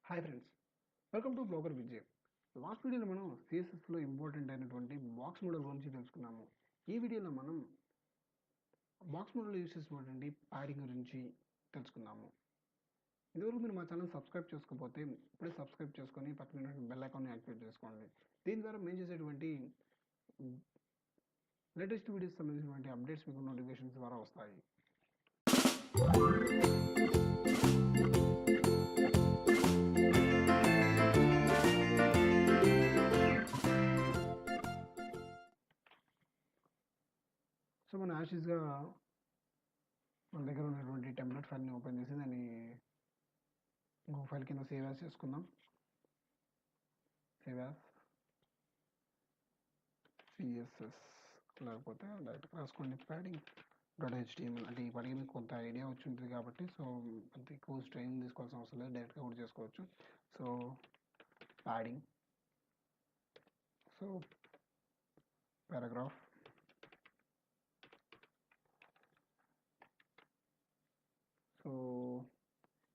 Hi friends, welcome to blogger Vijay. Last వీడియోలో మనం సిఎస్ఎస్లో important అయినటువంటి బాక్స్ మోడల్ గురించి తెలుసుకున్నాము. ఈ వీడియోలో మనం బాక్స్ మోడల్ యూస్ చేసినటువంటి ప్యాడింగ్ గురించి తెలుసుకుందాము. ఇదివరకు మీరు మా ఛానల్ సబ్స్క్రైబ్ చేసుకోకపోతే ఇప్పుడే సబ్స్క్రైబ్ చేసుకొని పక్కన బెల్ ఐకాన్ని యాక్టివేట్ చేసుకోండి. దీని ద్వారా మేము చేసేటువంటి లేటెస్ట్ వీడియోస్ సంబంధించినటువంటి అప్డేట్స్ మీకు నోటిఫికేషన్స్ ద్వారా వస్తాయి. సో మన యాషెస్గా మన దగ్గర ఉన్నటువంటి టెంప్లెట్ ఫైల్ని ఓపెన్ చేసి దాన్ని ఇంకో ఫైల్ కింద సేవ్ యాజ్ చేసుకుందాం. సేవ్ యాజ్ CSS లేకపోతే డైరెక్ట్గా రాసుకోండి ప్యాడింగ్ .html. అంటే ఈ పడికి మీకు కొంత ఐడియా వచ్చి ఉంటుంది కాబట్టి సో అంత ఎక్కువ ట్రైనింగ్ తీసుకోవాల్సిన అవసరం లేదు, డైరెక్ట్గా కూడా చేసుకోవచ్చు. So padding, so paragraph, so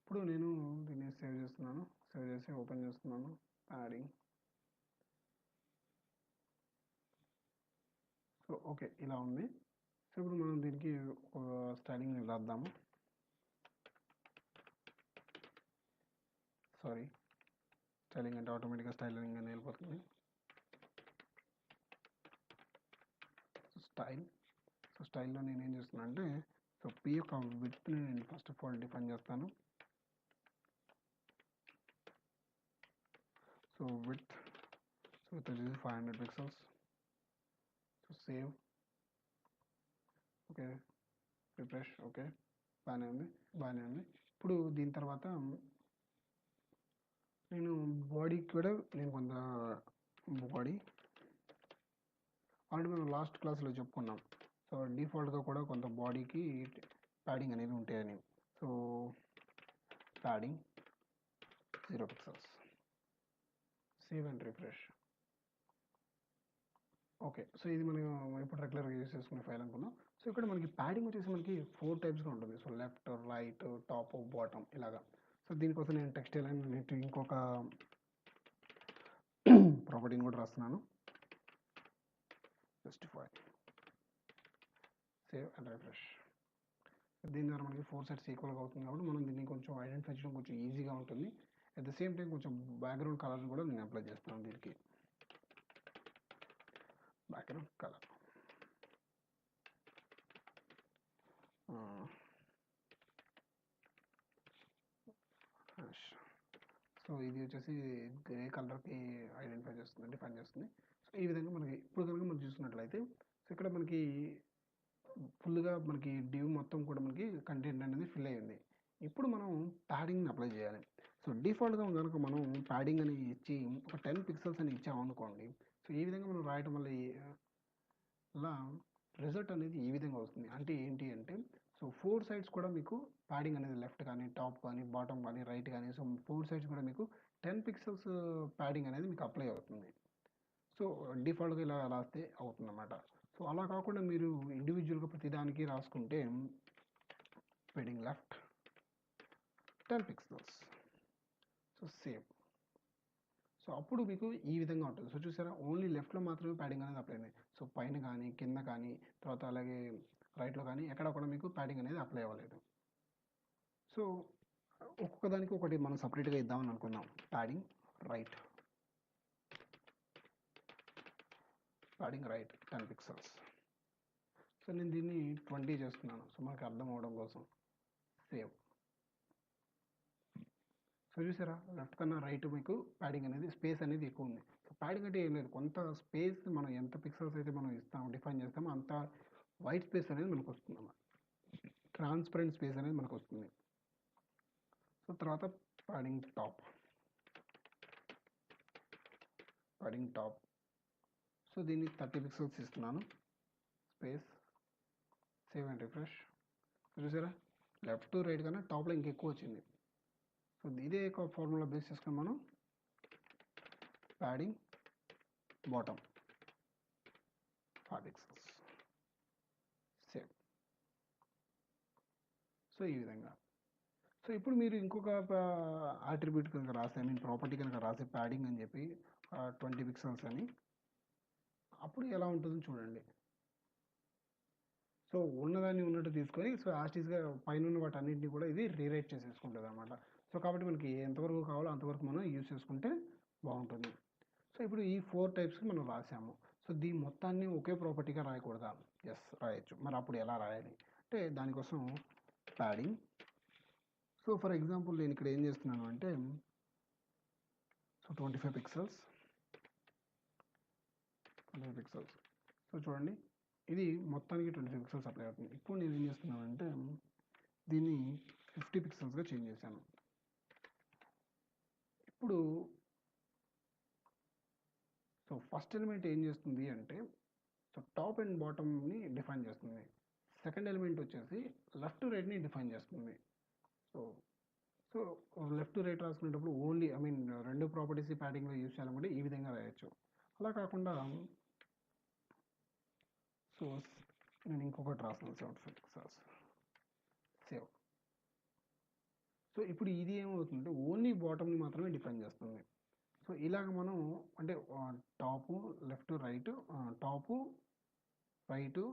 ఇప్పుడు నేను దీన్ని సేవ్ చేస్తున్నాను. సేవ్ చేసి ఓపెన్ చేస్తున్నాను ప్యాడింగ్. సో ఓకే, ఇలా ఉంది. సో ఇప్పుడు మనం దీనికి ఒక స్టైలింగ్ రాద్దాము. సారీ, స్టైలింగ్ అంటే ఆటోమేటిక్గా స్టైలింగ్ అని వెళ్ళిపోతుంది. స్టైల్, సో స్టైల్లో నేను ఏం చేస్తున్నాను అంటే సో పి యొక్క విడ్త్ని నేను ఫస్ట్ ఆఫ్ ఆల్ డిఫైన్ చేస్తాను. సో విడ్త్, సో విత్ వచ్చేసి 500 pixels. So save, okay, refresh, okay, బాగానే ఉంది. ఇప్పుడు దీని తర్వాత నేను బాడీకి కూడా నేను కొంత బాడీ ఆల్రెడీ మనం లాస్ట్ క్లాస్లో చెప్పుకున్నాం. సో డిఫాల్ట్గా కూడా కొంత బాడీకి ప్యాడింగ్ అనేది ఉంటాయని. So padding 0 pixels, save and refresh. Okay, so ఇది మనం ఇప్పుడు రెగ్యులర్గా యూజ్ చేసుకునే ఫైల్ అనుకున్నాం. సో ఇక్కడ మనకి ప్యాడింగ్ వచ్చేసి మనకి 4 టైప్స్గా ఉంటుంది. So left, right, top, bottom ఇలాగా. సో దీనికోసం నేను టెక్స్టైల్ అని ఇంకొక ప్రాపర్టీని కూడా రాస్తున్నాను. Justify, save and refresh. దీని ద్వారా మనకి 4 సెట్స్ ఈక్వల్గా అవుతుంది కాబట్టి మనం దీన్ని కొంచెం ఐడెంటిఫై చేయడం కొంచెం ఈజీగా ఉంటుంది. అట్ ద సేమ్ టైం కొంచెం బ్యాక్గ్రౌండ్ కలర్ కూడా నేను అప్లై చేస్తాను. దీనికి బ్యాక్గ్రౌండ్ కలర్ సో ఇది వచ్చేసి గ్రే కలర్కి ఐడెంటిఫై చేస్తుంది, డిఫైన్ చేస్తుంది. సో ఈ విధంగా మనకి ఇప్పుడు కనుక మనం చూసుకున్నట్లయితే సో ఇక్కడ మనకి ఫుల్గా మనకి డివ్ మొత్తం కూడా మనకి కంటెంట్ అనేది ఫిల్ అయ్యింది. ఇప్పుడు మనం ప్యాడింగ్ని అప్లై చేయాలి. సో డిఫాల్ట్గా కనుక మనం ప్యాడింగ్ అని ఇచ్చి ఒక 10 పిక్సెల్స్ అని ఇచ్చామనుకోండి, సో ఈ విధంగా మనం రాయటం వల్ల ఇలా రిజల్ట్ అనేది ఈ విధంగా వస్తుంది. అంటే ఏంటి అంటే సో 4 సైడ్స్ కూడా మీకు ప్యాడింగ్ అనేది లెఫ్ట్ కానీ, టాప్ కానీ, బాటమ్ కానీ, రైట్ కానీ, సో 4 సైడ్స్ కూడా మీకు 10 పిక్సెల్స్ ప్యాడింగ్ అనేది మీకు అప్లై అవుతుంది. సో డిఫాల్ట్గా ఇలా రాస్తే అవుతుంది అన్నమాట. సో అలా కాకుండా మీరు ఇండివిజువల్గా ప్రతిదానికి రాసుకుంటే padding left 10 pixels, so save. So అప్పుడు మీకు ఈ విధంగా ఉంటుంది. సో చూసారా, ఓన్లీ లెఫ్ట్లో మాత్రమే ప్యాడింగ్ అనేది అప్లై అయింది. సో పైన కానీ, కింద కానీ, తర్వాత అలాగే రైట్లో కానీ ఎక్కడ కూడా మీకు ప్యాడింగ్ అనేది అప్లై అవ్వలేదు. సో ఒక్కొక్క దానికి ఒకటి మనం సపరేట్గా ఇద్దామని అనుకుందాం. Padding right, padding right 10 pixels. So నేను దీన్ని 20 చేస్తున్నాను, సో మనకు అర్థం అవడం కోసం. సేవ్. సో చూసారా, లెఫ్ట్ కన్నా రైట్ మీకు ప్యాడింగ్ అనేది స్పేస్ అనేది ఎక్కువ ఉంది. సో ప్యాడింగ్ అంటే ఏం లేదు, కొంత స్పేస్ మనం ఎంత పిక్సెల్స్ అయితే మనం ఇస్తామో డిఫైన్ చేస్తామో అంత వైట్ స్పేస్ అనేది మనకు వస్తుంది అన్నమాట. ట్రాన్స్పరెంట్ స్పేస్ అనేది మనకు వస్తుంది. సో తర్వాత padding top, padding top. So దీన్ని 30 పిక్సెల్స్ ఇస్తున్నాను, స్పేస్, సేవ్ అండ్ రిఫ్రెష్. చూసారా, లెఫ్ట్ రైట్ కన్నా టాప్లో ఇంకెక్కువ వచ్చింది. సో ఇదే ఒక ఫార్ములా బేస్ చేసుకొని మనం padding bottom 5 pixels, save. So ఈ విధంగా. సో సో ఇప్పుడు మీరు ఇంకొక ఆట్రిబ్యూట్ కనుక రాస్తే, ప్రాపర్టీ కనుక రాస్తే ప్యాడింగ్ అని చెప్పి 20 పిక్సెల్స్ అని, అప్పుడు ఎలా ఉంటుందో చూడండి. సో ఉన్నదాన్ని ఉన్నట్టు తీసుకొని సో యాస్టీస్గా పైన వాటి అన్నింటినీ కూడా ఇది రీరైట్ చేసేసుకుంటుంది అనమాట. సో కాబట్టి మనకి ఎంతవరకు కావాలో అంతవరకు మనం యూజ్ చేసుకుంటే బాగుంటుంది. సో ఇప్పుడు ఈ 4 టైప్స్కి మనం రాసాము. సో దీని మొత్తాన్ని ఒకే ప్రాపర్టీగా రాయకూడదా? ఎస్, రాయొచ్చు. మరి అప్పుడు ఎలా రాయాలి అంటే దానికోసం ప్యాడింగ్. సో ఫర్ ఎగ్జాంపుల్ నేను ఇక్కడ ఏం చేస్తున్నాను అంటే సో 25 పిక్సెల్స్. సో చూడండి, ఇది మొత్తానికి 25 పిక్సెల్స్ అప్లై అవుతుంది. ఇప్పుడు నేను ఏం చేస్తున్నాను అంటే దీన్ని 50 పిక్సెల్స్గా చేంజ్ చేశాను. ఇప్పుడు సో ఫస్ట్ ఎలిమెంట్ ఏం చేస్తుంది అంటే సో టాప్ అండ్ బాటమ్ని డిఫైన్ చేస్తుంది. సెకండ్ ఎలిమెంట్ వచ్చేసి లెఫ్ట్ రైట్ని డిఫైన్ చేస్తుంది. So so left to right రాసుకునేటప్పుడు ఓన్లీ రెండు ప్రాపర్టీస్ ప్యాడింగ్లో యూజ్ చేయాలనుకుంటే ఈ విధంగా రాయొచ్చు. అలా కాకుండా సో నేను ఇంకొకటి రాస్తాను 75 పిక్సెల్స్ సేవ్. సో ఇప్పుడు ఇది ఏమవుతుందంటే ఓన్లీ బాటమ్ని మాత్రమే డిఫైన్ చేస్తుంది. సో ఇలాగ మనం అంటే top left right, top right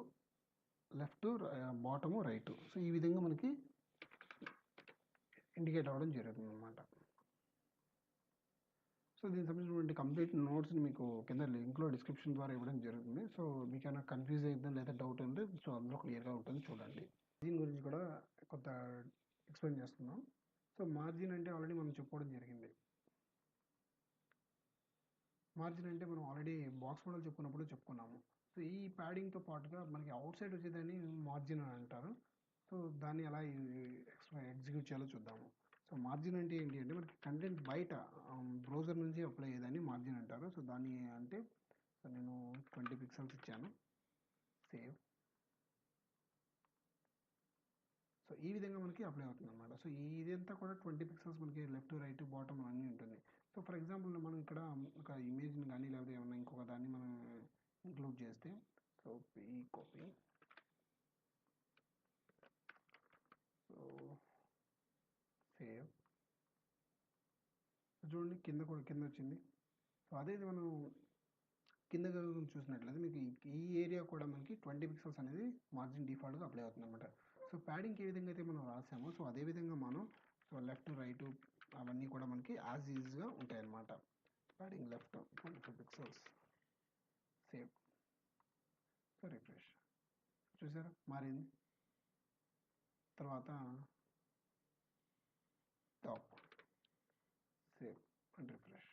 left, bottom right, so ఈ విధంగా మనకి ఇండికేట్ అవ్వడం జరుగుతుంది అనమాట. సో దీనికి సంబంధించినటువంటి కంప్లీట్ నోట్స్ని మీకు కింద లింక్లో డిస్క్రిప్షన్ ద్వారా ఇవ్వడం జరుగుతుంది. సో మీకు ఏమైనా కన్ఫ్యూజ్ అవుతుందా లేదా డౌట్ ఉంటే సో అందులో క్లియర్గా ఉంటుంది చూడండి. దీని గురించి కూడా కొంత ఎక్స్ప్లెయిన్ చేస్తున్నాం. సో మార్జిన్ అంటే ఆల్రెడీ మనం చెప్పుకోవడం జరిగింది. మార్జిన్ అంటే మనం ఆల్రెడీ బాక్స్ మోడల్ చెప్పుకున్నాము. సో ఈ ప్యాడింగ్తో పాటుగా మనకి అవుట్ సైడ్ వచ్చేదాన్ని మార్జిన్ అని అంటారు. సో దాన్ని ఎలా ఎగ్జిక్యూట్ చేయాలో చూద్దాము. సో మార్జిన్ అంటే ఏంటి అంటే మనకి కంటెంట్ బయట బ్రౌజర్ నుంచి అప్లై అయ్యేదాన్ని మార్జిన్ అంటారు. సో దాన్ని అంటే సో నేను 20 పిక్సెల్స్ ఇచ్చాను, సేవ్. సో ఈ విధంగా మనకి అప్లై అవుతుంది అనమాట. సో ఇదంతా కూడా 20 పిక్సెల్స్ మనకి లెఫ్ట్ రైట్ బాటమ్ అన్నీ ఉంటుంది. సో ఫర్ ఎగ్జాంపుల్ మనం ఇక్కడ ఒక ఇమేజ్ని కానీ లేకపోతే ఏమన్నా ఇంకొక దాన్ని మనం ఇంక్లూడ్ చేస్తే సో ఈ కాపీ, సో సేవ్. చూడండి కింద వచ్చింది. సో అదే మనం కింద చూసినట్లయితే మీకు ఈ ఏరియా కూడా మనకి 20 పిక్సెల్స్ అనేది మార్జిన్ డిఫాల్ట్గా అప్లై అవుతుంది అనమాట. సో ప్యాడింగ్కి ఏ విధంగా అయితే మనం రాసామో సో అదే విధంగా మనం సో లెఫ్ట్ రైట్ అవన్నీ కూడా మనకి యాజ్ ఈజ్గా ఉంటాయి అన్నమాట. Padding left 25 pixels, save. So refresh, చూసారా మారింది. తర్వాత top, save and refresh.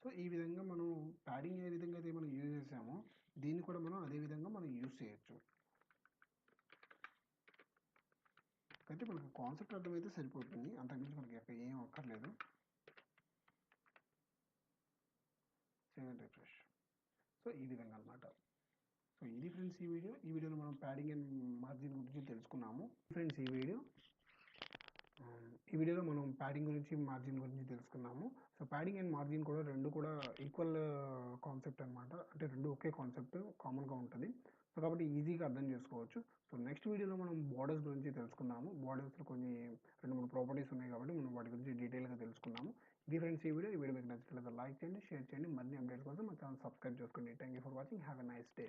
So ఈ విధంగా మనం ప్యాడింగ్ ఏ విధంగా అయితే మనం యూజ్ చేసామో దీన్ని కూడా మనం అదే విధంగా మనం యూజ్ చేయొచ్చు. అయితే మనకు కాన్సెప్ట్ అర్థమైతే సరిపోతుంది, అంతకుమించి మనకి ఏం అక్కర్లేదు. Save and refresh. సో ఈ విధంగా అనమాట. సో ఇది ఫ్రెండ్స్ ఈ వీడియోలో మనం ప్యాడింగ్ అండ్ మార్జిన్ గురించి తెలుసుకున్నాము. ఫ్రెండ్స్ ఈ వీడియోలో మనం ప్యాడింగ్ గురించి మార్జిన్ గురించి తెలుసుకున్నాము. సో ప్యాడింగ్ అండ్ మార్జిన్ కూడా రెండు కూడా ఈక్వల్ కాన్సెప్ట్ అనమాట. అంటే రెండు ఒకే కాన్సెప్ట్ కామన్గా ఉంటుంది. సో కాబట్టి ఈజీగా అర్థం చేసుకోవచ్చు. సో నెక్స్ట్ వీడియోలో మనం బోర్డర్స్ గురించి తెలుసుకుందాము. బోర్డర్స్లో కొన్ని 2-3 ప్రాపర్టీస్ ఉన్నాయి కాబట్టి మనం వాటి గురించి డీటెయిల్గా తెలుసుకుందాము. ఇది ఫ్రెండ్స్ ఈ వీడియో మీకు నచ్చినట్లయితే లైక్ చేయండి, షేర్ చేయండి. మరిన్ని అప్డేట్స్ కోసం మా ఛానల్ సబ్స్క్రైబ్ చేసుకోండి. Thank you for watching. Have a nice day.